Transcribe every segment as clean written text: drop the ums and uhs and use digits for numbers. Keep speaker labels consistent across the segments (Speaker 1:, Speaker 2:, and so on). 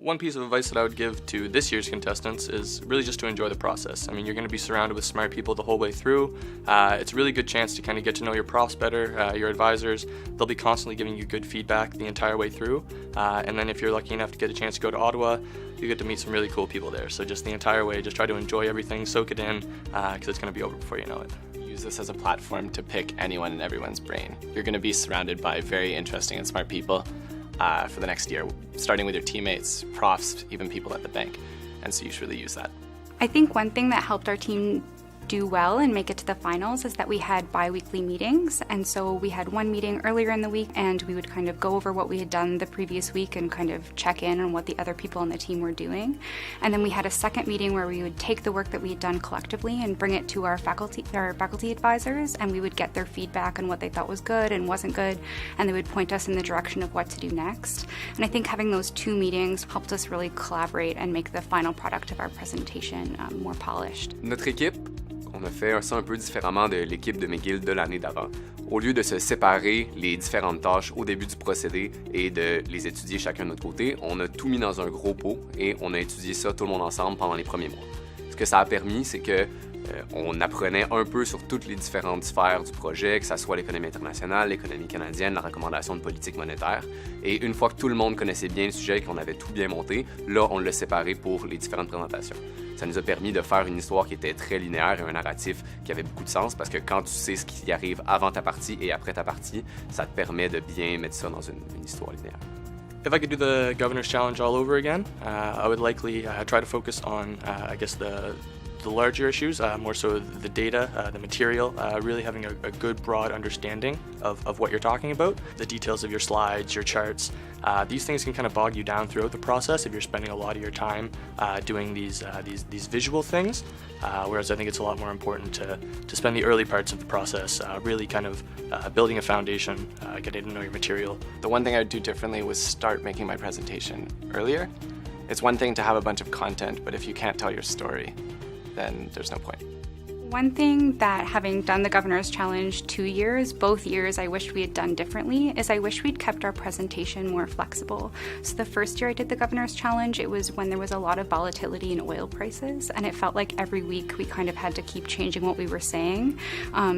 Speaker 1: One piece of advice that I would give to this year's contestants is really just to enjoy the process. I mean, you're going to be surrounded with smart people the whole way through. It's a really good chance to kind of get to know your profs better, your advisors. They'll be constantly giving you good feedback the entire way through. And then if you're lucky enough to get a chance to go to Ottawa, you get to meet some really cool people there. So just the entire way, just try to enjoy everything, soak it in, because it's going to be over before you know it.
Speaker 2: Use this as a platform to pick anyone and everyone's brain. You're going to be surrounded by very interesting and smart people for the next year, starting with your teammates, profs, even people at the bank. And so you should really use that.
Speaker 3: I think one thing that helped our team do well and make it to the finals is that we had bi-weekly meetings, and so we had one meeting earlier in the week and we would kind of go over what we had done the previous week and kind of check in on what the other people on the team were doing. And then we had a second meeting where we would take the work that we had done collectively and bring it to our faculty advisors, and we would get their feedback on what they thought was good and wasn't good, and they would point us in the direction of what to do next. And I think having those two meetings helped us really collaborate and make the final product of our presentation more polished.
Speaker 4: Notre équipe, on a fait ça un peu différemment de l'équipe de McGill de l'année d'avant. Au lieu de se séparer les différentes tâches au début du procédé et de les étudier chacun de notre côté, on a tout mis dans un gros pot et on a étudié ça tout le monde ensemble pendant les premiers mois. Ce que ça a permis, c'est que on apprenait un peu sur toutes les différentes sphères du projet, que ce soit l'économie internationale, l'économie canadienne, la recommandation de politique monétaire. Et une fois que tout le monde connaissait bien le sujet et qu'on avait tout bien monté, là, on l'a séparé pour les différentes présentations. Ça nous a permis de faire une histoire qui était très linéaire et un narratif qui avait beaucoup de sens, parce que quand tu sais ce qui arrive avant ta partie et après ta partie, ça te permet de bien mettre ça dans une histoire linéaire.
Speaker 1: If I could do the Governor's Challenge all over again, I would likely try to focus on, I guess, the larger issues, more so the data, the material, really having a good broad understanding of what you're talking about, the details of your slides, your charts. These things can kind of bog you down throughout the process if you're spending a lot of your time doing these visual things, whereas I think it's a lot more important to spend the early parts of the process really kind of building a foundation, getting to know your material.
Speaker 2: The one thing I would do differently was start making my presentation earlier. It's one thing to have a bunch of content, but if you can't tell your story, then there's no point.
Speaker 3: One thing that, having done the Governor's Challenge 2 years, both years I wished we had done differently, is I wish we'd kept our presentation more flexible. So the first year I did the Governor's Challenge, it was when there was a lot of volatility in oil prices, and it felt like every week we kind of had to keep changing what we were saying.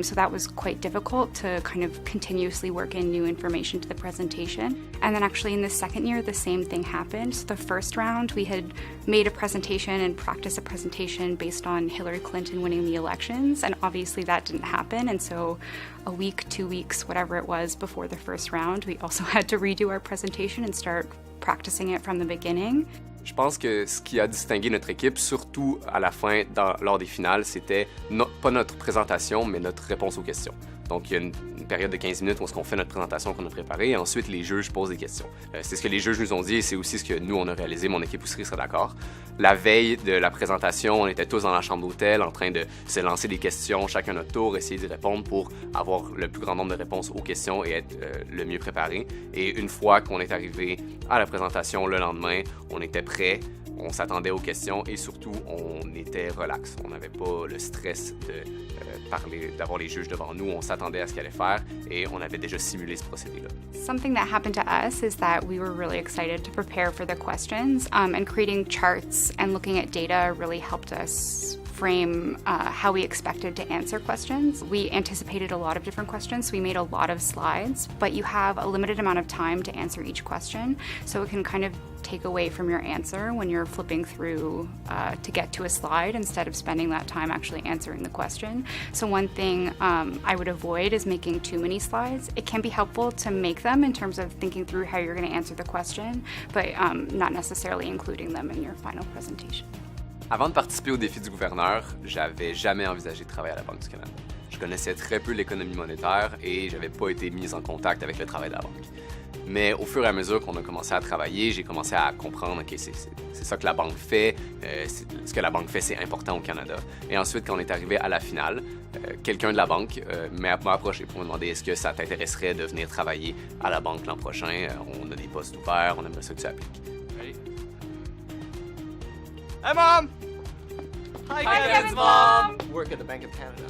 Speaker 3: So that was quite difficult to kind of continuously work in new information to the presentation. And then actually in the second year, the same thing happened. So the first round, we had made a presentation and practiced a presentation based on Hillary Clinton winning the election. And obviously that didn't happen, and so a week, 2 weeks, whatever it was before the first round, we also had to redo our presentation and start practicing it from the beginning.
Speaker 4: Je pense que ce qui a distingué notre équipe, surtout à la fin, lors des finales, c'était pas notre présentation, mais notre réponse aux questions. Donc, il y a une période de 15 minutes où on fait notre présentation qu'on a préparée et ensuite les juges posent des questions. C'est ce que les juges nous ont dit et c'est aussi ce que nous, on a réalisé. Mon équipe aussi serait d'accord. La veille de la présentation, on était tous dans la chambre d'hôtel en train de se lancer des questions, chacun notre tour, essayer d'y répondre pour avoir le plus grand nombre de réponses aux questions et être le mieux préparé. Et une fois qu'on est arrivé à la présentation le lendemain, on était prêt. On s'attendait aux questions et surtout, on était relax. On n'avait pas le stress de parler, d'avoir les juges devant nous. On s'attendait à ce qu'ils allaient faire et on avait déjà simulé ce procédé-là.
Speaker 3: Something that happened to us is that we were really excited to prepare for the questions, and creating charts and looking at data really helped us frame how we expected to answer questions. We anticipated a lot of different questions, so we made a lot of slides, but you have a limited amount of time to answer each question, so it can kind of take away from your answer when you're flipping through to get to a slide instead of spending that time actually answering the question. So one thing I would avoid is making too many slides. It can be helpful to make them in terms of thinking through how you're going to answer the question, but not necessarily including them in your final presentation.
Speaker 4: Avant de participer au défi du gouverneur, j'avais jamais envisagé de travailler à la Banque du Canada. Je connaissais très peu l'économie monétaire et j'avais pas été mis en contact avec le travail de la banque. Mais au fur et à mesure qu'on a commencé à travailler, j'ai commencé à comprendre que c'est ça que la banque fait, ce que la banque fait, c'est important au Canada. Et ensuite, quand on est arrivé à la finale, quelqu'un de la banque m'a approché pour me demander est-ce que ça t'intéresserait de venir travailler à la banque l'an prochain. On a des postes ouverts, on aimerait ça que tu appliques. Ready?
Speaker 2: Hey, Mom!
Speaker 3: Hi, Kevin's mom!
Speaker 2: Work at the Bank of Canada.